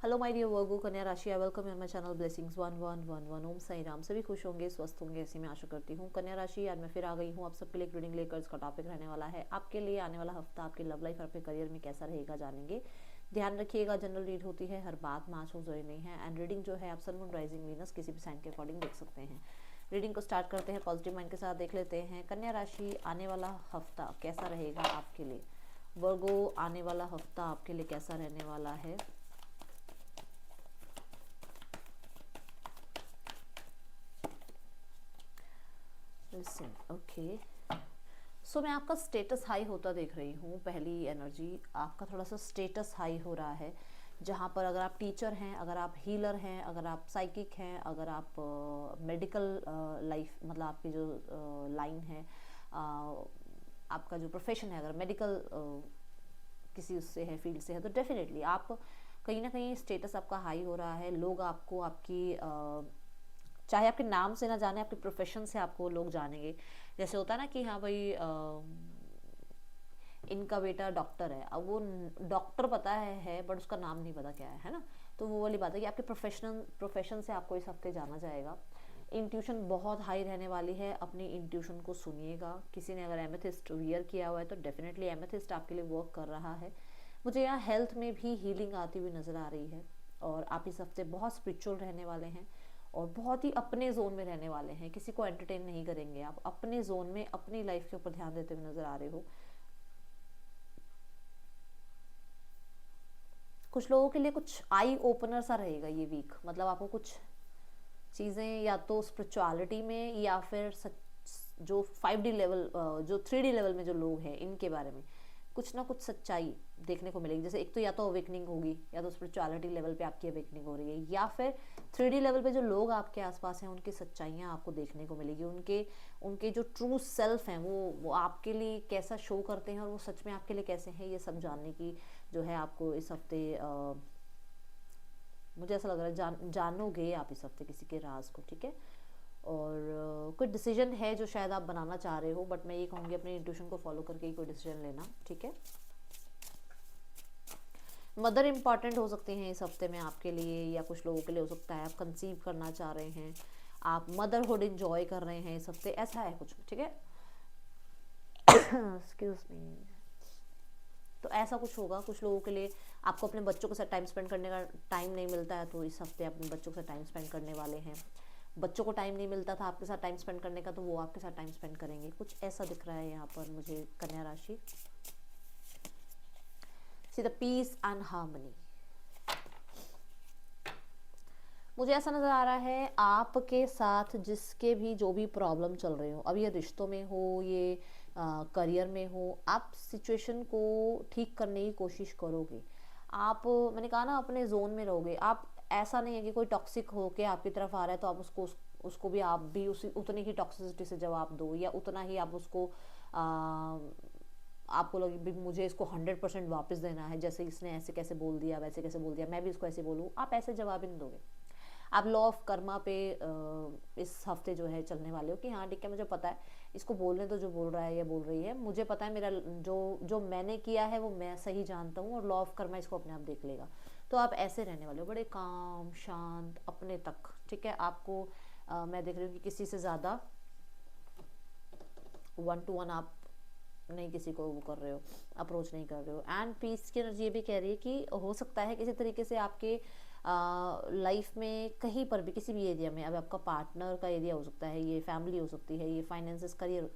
Hello my dear वर्गो कन्या राशि, I welcome you on my channel blessings 1111। ओम साई राम। सभी खुश होंगे, स्वस्थ होंगे, ऐसी मैं आशा करती हूँ। कन्या राशि, आज मैं फिर आ गई हूँ आप सबके लिए एक रीडिंग लेकर। इसका टॉपिक रहने वाला है आपके लिए आने वाला हफ्ता आपके लव लाइफ और आपके करियर में कैसा रहेगा, जानेंगे। ध्यान रखिएगा, जनरल रीड होती है, हर बात मैच हो जरूरी नहीं है। एंड रीडिंग जो है आप सन मून राइजिंग वीनस किसी भी साइन के अकॉर्डिंग देख सकते हैं। रीडिंग को स्टार्ट करते हैं, पॉजिटिव माइंड के साथ देख लेते हैं। कन्या राशि, आने वाला हफ्ता कैसा रहेगा आपके लिए। वर्गो, आने वाला हफ्ता आपके लिए कैसा रहने वाला है। Listen, okay. सो मैं आपका स्टेटस हाई होता देख रही हूँ। पहली एनर्जी आपका थोड़ा सा स्टेटस हाई हो रहा है, जहाँ पर अगर आप टीचर हैं, अगर आप हीलर हैं, अगर आप साइकिक हैं, अगर आप मेडिकल लाइफ मतलब आपकी जो लाइन है, आपका जो प्रोफेशन है, अगर मेडिकल किसी उससे है, फील्ड से है, तो डेफिनेटली आप कहीं ना कहीं स्टेटस आपका हाई हो रहा है। लोग आपको आपकी चाहे आपके नाम से ना जाने, आपके प्रोफेशन से आपको लोग जानेंगे। जैसे होता है ना कि हाँ भाई, इनका बेटा डॉक्टर है, अब वो डॉक्टर पता है बट उसका नाम नहीं पता क्या है ना। तो वो वाली बात है कि आपके प्रोफेशन से आपको इस हफ्ते जाना जाएगा। इंट्यूशन बहुत हाई रहने वाली है, अपनी इंट्यूशन को सुनिएगा। किसी ने अगर एमेथिस्ट वियर किया हुआ है तो डेफिनेटली एमेथिस्ट आपके लिए वर्क कर रहा है। मुझे यहाँ हेल्थ में भी हीलिंग आती हुई नज़र आ रही है। और आप इस हफ्ते बहुत स्पिरिचुअल रहने वाले हैं और बहुत ही अपने जोन में रहने वाले हैं। किसी को एंटरटेन नहीं करेंगे, आप अपने जोन में अपनी लाइफ के ऊपर ध्यान देते हुए नजर आ रहे हो। कुछ लोगों के लिए कुछ आई ओपनर सा रहेगा ये वीक। मतलब आपको कुछ चीज़ें या तो स्पिरिचुअलिटी में या फिर जो 5D लेवल, जो 3D लेवल में जो लोग हैं, इनके बारे में कुछ ना कुछ सच्चाई देखने को मिलेगी। जैसे एक तो या तो अवेकनिंग होगी, या तो स्पिरिचुअलिटी लेवल पे आपकी अवेकनिंग हो रही है, या फिर 3D लेवल पे जो लोग आपके आसपास हैं उनकी सच्चाइयाँ आपको देखने को मिलेगी। उनके उनके जो ट्रू सेल्फ हैं वो आपके लिए कैसा शो करते हैं और वो सच में आपके लिए कैसे हैं, ये सब जानने की जो है आपको इस हफ्ते मुझे ऐसा लग रहा है जानोगे आप इस हफ्ते किसी के राज को, ठीक है। और कोई डिसीजन है जो शायद आप बनाना चाह रहे हो, बट मैं ये कहूँगी अपने इंट्यूशन को फॉलो करके ही कोई डिसीजन लेना, ठीक है। मदर इम्पॉर्टेंट हो सकती हैं इस हफ्ते में आपके लिए, या कुछ लोगों के लिए हो सकता है आप कंसीव करना चाह रहे हैं, आप मदरहुड इंजॉय कर रहे हैं इस हफ्ते, ऐसा है कुछ, ठीक है। Excuse me. तो ऐसा कुछ होगा कुछ लोगों के लिए। आपको अपने बच्चों के साथ टाइम स्पेंड करने का टाइम नहीं मिलता है, तो इस हफ्ते अपने बच्चों के साथ टाइम स्पेंड करने वाले हैं। बच्चों को टाइम नहीं मिलता था आपके साथ टाइम स्पेंड करने का, तो वो आपके साथ टाइम स्पेंड करेंगे। कुछ ऐसा दिख रहा है यहाँ पर मुझे, कन्या राशि। See the peace and harmony. मुझे ऐसा नज़र आ रहा है आपके साथ जिसके भी जो भी प्रॉब्लम चल रहे हो, अब ये रिश्तों में हो, ये करियर में हो, आप सिचुएशन को ठीक करने की कोशिश करोगे। आप, मैंने कहा ना, अपने जोन में रहोगे आप। ऐसा नहीं है कि कोई टॉक्सिक हो के आपकी तरफ आ रहा है तो आप उसको भी आप भी उसी उतनी ही टॉक्सिसिटी से जवाब दो, या उतना ही आप उसको आपको लगे भी मुझे इसको 100% वापस देना है, जैसे इसने ऐसे कैसे बोल दिया, वैसे कैसे बोल दिया, मैं भी इसको ऐसे बोलूँ। आप ऐसे जवाब ही नहीं दोगे। आप लॉ ऑफ कर्मा पे इस हफ्ते जो है चलने वाले हो कि हाँ ठीक है, मुझे पता है, इसको बोलने तो जो बोल रहा है या बोल रही है, मुझे पता है मेरा जो जो मैंने किया है वो मैं सही जानता हूँ, और लॉ ऑफ कर्मा इसको अपने आप देख लेगा। तो आप ऐसे रहने वाले हो, बड़े काम शांत अपने तक, ठीक है। आपको मैं देख रही हूँ कि किसी से ज़्यादा 1 to 1 आप नहीं किसी को वो कर रहे हो, अप्रोच नहीं कर रहे हो। एंड पीस की एनर्जी ये भी कह रही है कि हो सकता है किसी तरीके से आपके लाइफ में कहीं पर भी किसी भी एरिया में, अब आपका पार्टनर का एरिया हो सकता है, ये फैमिली हो सकती है, ये फाइनेंसेस, करियर,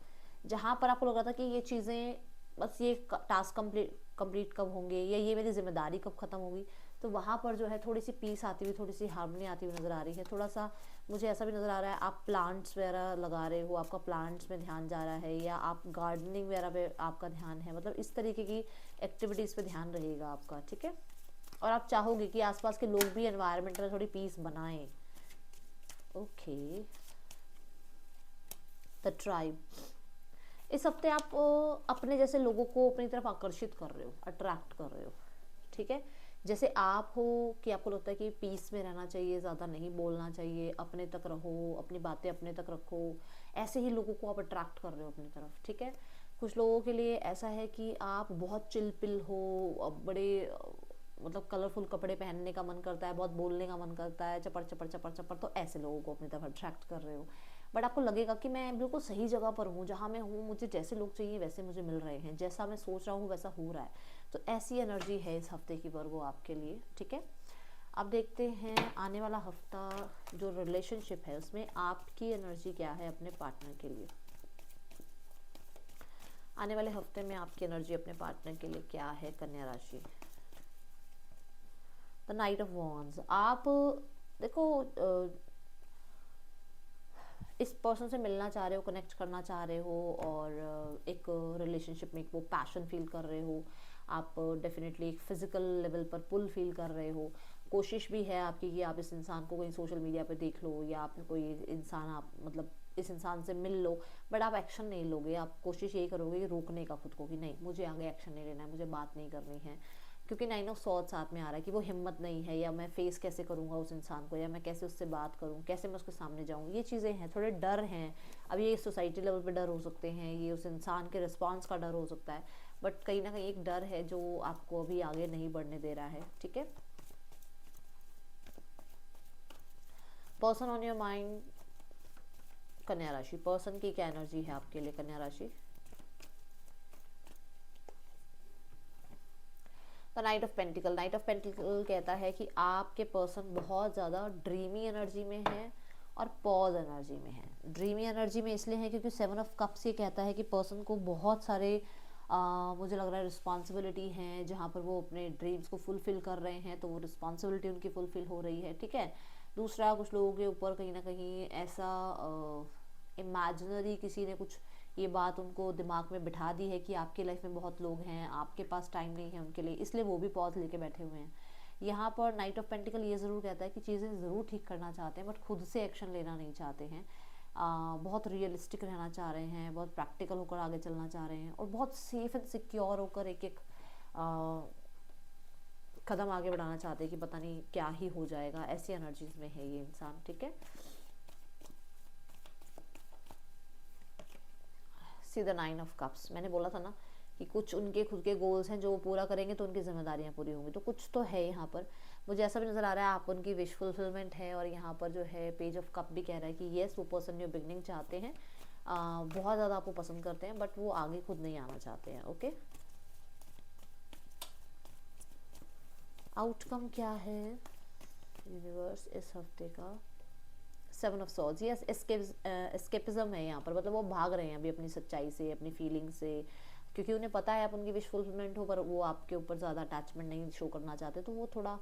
जहाँ पर आपको लग रहा था कि ये चीज़ें बस, ये टास्क कंप्लीट कब होंगे, या ये मेरी जिम्मेदारी कब ख़त्म होगी, तो वहाँ पर जो है थोड़ी सी पीस आती हुई, थोड़ी सी हार्मनी आती हुई नज़र आ रही है। थोड़ा सा मुझे ऐसा भी नज़र आ रहा है आप प्लांट्स वगैरह लगा रहे हो, आपका प्लांट्स में ध्यान जा रहा है, या आप गार्डनिंग वगैरह पे आपका ध्यान है। मतलब इस तरीके की एक्टिविटीज़ पे ध्यान रहेगा आपका, ठीक है। और आप चाहोगे कि आसपास के लोग भी एनवायरनमेंट में थोड़ी पीस बनाएं। Okay, the tribe. इस हफ्ते आप अपने जैसे लोगों को अपनी तरफ आकर्षित कर रहे हो, अट्रैक्ट कर रहे हो, ठीक है। जैसे आप हो कि आपको लगता है कि पीस में रहना चाहिए, ज़्यादा नहीं बोलना चाहिए, अपने तक रहो, अपनी बातें अपने तक रखो, ऐसे ही लोगों को आप अट्रैक्ट कर रहे हो अपनी तरफ, ठीक है। कुछ लोगों के लिए ऐसा है कि आप बहुत चिल पिल हो, बड़े मतलब कलरफुल कपड़े पहनने का मन करता है, बहुत बोलने का मन करता है, चपर चपर चपर चपर, तो ऐसे लोगों को अपनी तरफ अट्रैक्ट कर रहे हो। बट आपको लगेगा कि मैं बिल्कुल सही जगह पर हूँ, जहाँ मैं हूँ मुझे जैसे लोग चाहिए वैसे मुझे मिल रहे हैं, जैसा मैं सोच रहा हूँ वैसा हो रहा है। तो ऐसी एनर्जी है इस हफ्ते की वर्गो आपके लिए, ठीक है। अब देखते हैं आने वाला हफ्ता जो रिलेशनशिप है उसमें आपकी एनर्जी क्या है अपने पार्टनर के लिए। आने वाले हफ्ते में आपकी एनर्जी अपने पार्टनर के लिए क्या है कन्या राशि। The night of wands. आप देखो इस पर्सन से मिलना चाह रहे हो, कनेक्ट करना चाह रहे हो, और एक रिलेशनशिप में एक वो पैशन फील कर रहे हो आप, डेफिनेटली एक फिजिकल लेवल पर पुल फील कर रहे हो। कोशिश भी है आपकी कि आप इस इंसान को कहीं सोशल मीडिया पे देख लो, या आप कोई इंसान आप मतलब इस इंसान से मिल लो, बट आप एक्शन नहीं लोगे। आप कोशिश यही करोगे कि रोकने का खुद को, कि नहीं मुझे आगे एक्शन नहीं लेना है, मुझे बात नहीं करनी है, क्योंकि 9 ऑफ सॉर्ड्स साथ में आ रहा है कि वो हिम्मत नहीं है, या मैं फेस कैसे करूँगा उस इंसान को, या मैं कैसे उससे बात करूँ, कैसे मैं उसके सामने जाऊँ, ये चीज़ें हैं, थोड़े डर हैं। अब ये सोसाइटी लेवल पे डर हो सकते हैं, ये उस इंसान के रिस्पॉन्स का डर हो सकता है, बट कहीं ना कहीं एक डर है जो आपको अभी आगे नहीं बढ़ने दे रहा है, ठीक है। पर्सन ऑन योर माइंड कन्या राशि, पर्सन की क्या एनर्जी है आपके लिए कन्या राशि। The night of pentacle. Night of pentacle कहता है कि आपके पर्सन बहुत ज़्यादा ड्रीमी एनर्जी में है और पॉज एनर्जी में है। ड्रीमी एनर्जी में इसलिए है क्योंकि 7 ऑफ कप्स ये कहता है कि पर्सन को बहुत सारे मुझे लग रहा है रिस्पॉन्सिबिलिटी हैं, जहाँ पर वो अपने ड्रीम्स को फुलफिल कर रहे हैं, तो वो रिस्पॉन्सिबिलिटी उनकी फुलफिल हो रही है, ठीक है। दूसरा, कुछ लोगों के ऊपर कहीं ना कहीं ऐसा इमेजिनरी किसी ने कुछ ये बात उनको दिमाग में बिठा दी है कि आपके लाइफ में बहुत लोग हैं, आपके पास टाइम नहीं है उनके लिए, इसलिए वो भी पॉज लेके बैठे हुए हैं। यहाँ पर नाइट ऑफ पेंटिकल ये ज़रूर कहता है कि चीज़ें ज़रूर ठीक करना चाहते हैं, बट खुद से एक्शन लेना नहीं चाहते हैं। बहुत रियलिस्टिक रहना चाह रहे हैं, बहुत प्रैक्टिकल होकर आगे चलना चाह रहे हैं, और बहुत सेफ एंड सिक्योर होकर एक एक कदम आगे बढ़ाना चाहते हैं कि पता नहीं क्या ही हो जाएगा। ऐसी एनर्जीज में है ये इंसान, ठीक है। See the 9 of cups. मैंने बोला था ना कि कुछ उनके खुद के गोल्स हैं जो वो पूरा करेंगे तो उनकी जिम्मेदारियां पूरी होंगी, तो कुछ तो है यहाँ पर। मुझे ऐसा भी नज़र आ रहा है आप उनकी विश फुलफिलमेंट है, और यहाँ पर जो है पेज ऑफ कप भी कह रहा है कि येस वो पर्सन न्यू बिगनिंग चाहते हैं, बहुत ज़्यादा आपको पसंद करते हैं, बट वो आगे खुद नहीं आना चाहते हैं, ओके। आउटकम क्या है यूनिवर्स इस हफ्ते का। 7 ऑफ सॉर्ड्स। यस, एस्केपिज्म है यहाँ पर, मतलब वो भाग रहे हैं अभी अपनी सच्चाई से, अपनी फीलिंग से, क्योंकि उन्हें पता है आप उनकी विश फुलफिलमेंट हो, पर वो आपके ऊपर ज़्यादा अटैचमेंट नहीं शो करना चाहते, तो वो थोड़ा,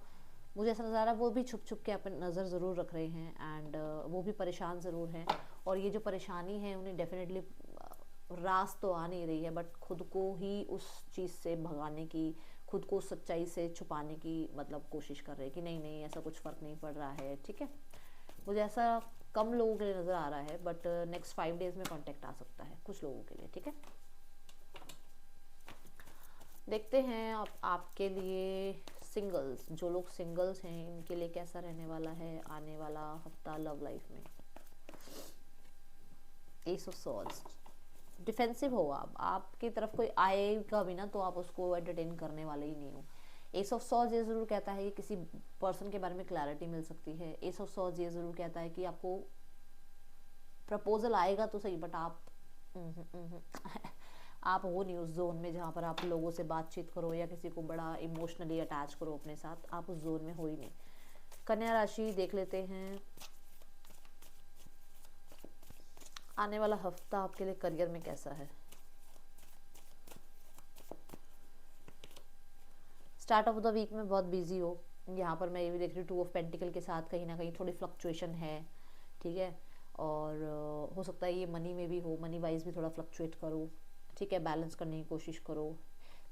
मुझे ऐसा नज़र आ रहा है वो भी छुप छुप के आप नज़र ज़रूर रख रहे हैं, एंड वो भी परेशान ज़रूर हैं, और ये जो परेशानी है उन्हें डेफिनेटली रास तो आ नहीं रही है, बट खुद को ही उस चीज़ से भगाने की, खुद को सच्चाई से छुपाने की मतलब कोशिश कर रहे हैं कि नहीं नहीं ऐसा कुछ फ़र्क नहीं पड़ रहा है, ठीक है। मुझे ऐसा कम लोगों के लिए नज़र आ रहा है, बट नेक्स्ट 5 डेज में कांटेक्ट आ सकता है कुछ लोगों के लिए, ठीक है। देखते हैं आपके लिए सिंगल्स, जो लोग सिंगल्स हैं इनके लिए कैसा रहने वाला है आने वाला हफ्ता लव लाइफ में। S of swords. डिफेंसिव हो आपकी तरफ कोई आएगा भी ना तो आप उसको एंटरटेन करने वाले ही नहीं हो। एस ऑफ सॉर्ड्स ये ज़रूर कहता है कि किसी पर्सन के बारे में क्लैरिटी मिल सकती है। एस ऑफ सॉर्ड्स ये ज़रूर कहता है कि आपको प्रपोजल आएगा तो सही, बट आप हो नहीं उस जोन में जहाँ पर आप लोगों से बातचीत करो या किसी को बड़ा इमोशनली अटैच करो अपने साथ, आप उस जोन में हो ही नहीं। कन्या राशि देख लेते हैं आने वाला हफ्ता आपके लिए करियर में कैसा है। स्टार्ट ऑफ द वीक में बहुत बिजी हो, यहाँ पर मैं ये भी देख रही हूँ 2 ऑफ पेंटिकल के साथ कहीं ना कहीं थोड़ी फ्लक्चुएशन है, ठीक है। और हो सकता है ये मनी में भी हो, मनी वाइज भी थोड़ा फ्लक्चुएट करो, ठीक है, बैलेंस करने की कोशिश करो।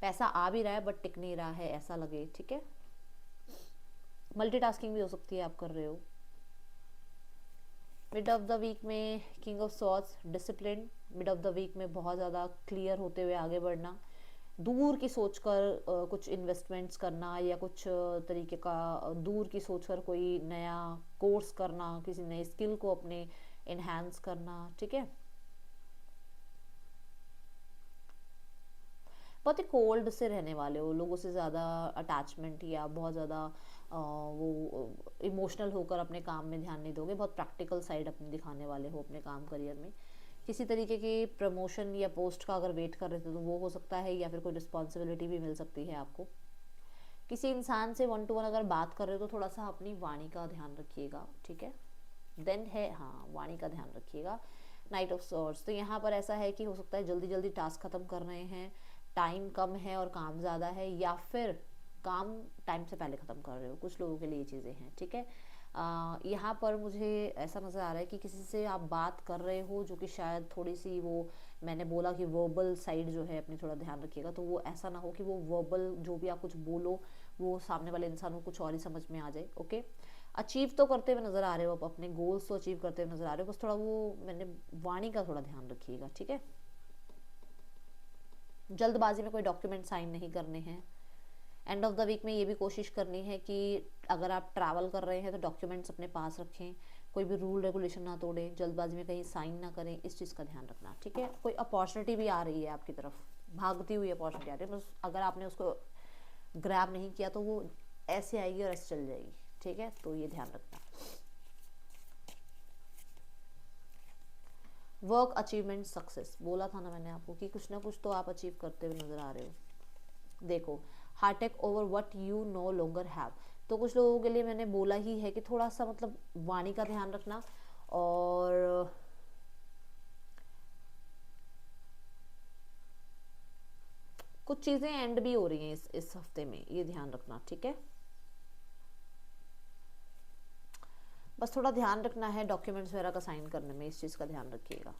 पैसा आ भी रहा है बट टिक नहीं रहा है ऐसा लगे, ठीक है। मल्टीटास्किंग भी हो सकती है आप कर रहे हो। मिड ऑफ द वीक में king of swords, discipline. Mid of the week में बहुत ज़्यादा क्लियर होते हुए आगे बढ़ना, दूर की सोचकर कुछ इन्वेस्टमेंट्स करना, या कुछ तरीके का दूर की सोचकर कोई नया कोर्स करना, किसी नए स्किल को अपने इन्हांस करना, ठीक है। बहुत ही कोल्ड से रहने वाले हो, लोगों से ज़्यादा अटैचमेंट या बहुत ज़्यादा वो इमोशनल होकर अपने काम में ध्यान नहीं दोगे, बहुत प्रैक्टिकल साइड अपनी दिखाने वाले हो अपने काम करियर में। किसी तरीके की प्रमोशन या पोस्ट का अगर वेट कर रहे थे तो वो हो सकता है, या फिर कोई रिस्पॉन्सिबिलिटी भी मिल सकती है आपको। किसी इंसान से 1 to 1 अगर बात कर रहे हो तो थोड़ा सा अपनी वाणी का ध्यान रखिएगा, ठीक है। देन है, हाँ, वाणी का ध्यान रखिएगा। नाइट ऑफ सॉर्ड्स, तो यहाँ पर ऐसा है कि हो सकता है जल्दी जल्दी टास्क खत्म कर रहे हैं, टाइम कम है और काम ज़्यादा है, या फिर काम टाइम से पहले ख़त्म कर रहे हो, कुछ लोगों के लिए ये चीज़ें हैं, ठीक है। यहाँ पर मुझे ऐसा नज़र आ रहा है कि किसी से आप बात कर रहे हो जो कि शायद थोड़ी सी वो, मैंने बोला कि वर्बल साइड जो है अपनी थोड़ा ध्यान रखिएगा, तो वो ऐसा ना हो कि वो वर्बल जो भी आप कुछ बोलो वो सामने वाले इंसान को कुछ और ही समझ में आ जाए, ओके। अचीव तो करते हुए नज़र आ रहे हो, आप अपने गोल्स तो अचीव करते हुए नज़र आ रहे हो, बस थोड़ा वो मैंने वाणी का थोड़ा ध्यान रखिएगा, ठीक है। जल्दबाजी में कोई डॉक्यूमेंट साइन नहीं करने हैं। एंड ऑफ द वीक में ये भी कोशिश करनी है कि अगर आप ट्रैवल कर रहे हैं तो डॉक्यूमेंट्स अपने पास रखें, कोई भी रूल रेगुलेशन ना तोड़ें, जल्दबाजी में कहीं साइन ना करें, इस चीज़ का ध्यान रखना, ठीक है। कोई अपॉर्चुनिटी भी आ रही है आपकी तरफ, भागती हुई अपॉर्चुनिटी आ रही है, बस अगर आपने उसको ग्रैब नहीं किया तो वो ऐसे आएगी और ऐसे चल जाएगी, ठीक है, तो ये ध्यान रखना। वर्क अचीवमेंट सक्सेस, बोला था ना मैंने आपको कि कुछ ना कुछ तो आप अचीव करते हुए नजर आ रहे हो। देखो, heart attack over what you know longer have, तो कुछ लोगों के लिए मैंने बोला ही है कि थोड़ा सा मतलब वाणी का ध्यान रखना, और कुछ चीज़ें एंड भी हो रही हैं इस हफ्ते में, ये ध्यान रखना, ठीक है। बस थोड़ा ध्यान रखना है डॉक्यूमेंट्स वगैरह का साइन करने में, इस चीज़ का ध्यान रखिएगा।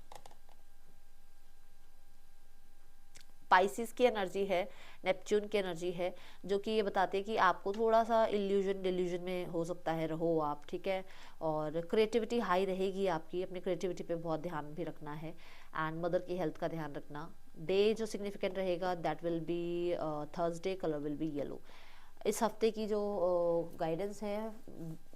स्पाइसिस की एनर्जी है, नेपच्यून की एनर्जी है, जो कि ये बताते हैं कि आपको थोड़ा सा इल्यूजन डिल्यूजन में हो सकता है रहो आप, ठीक है। और क्रिएटिविटी हाई रहेगी आपकी, अपनी क्रिएटिविटी पे बहुत ध्यान भी रखना है। एंड मदर की हेल्थ का ध्यान रखना। डे जो सिग्निफिकेंट रहेगा that will be Thursday, colour will be yellow. इस हफ्ते की जो गाइडेंस है,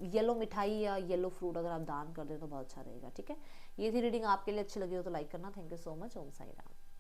येलो मिठाई या येलो फ्रूट अगर आप दान कर दें तो बहुत अच्छा रहेगा, ठीक है। ये थी रीडिंग, आपके लिए अच्छी लगी हो तो लाइक करना। Thank you so much. Om Sai Ram.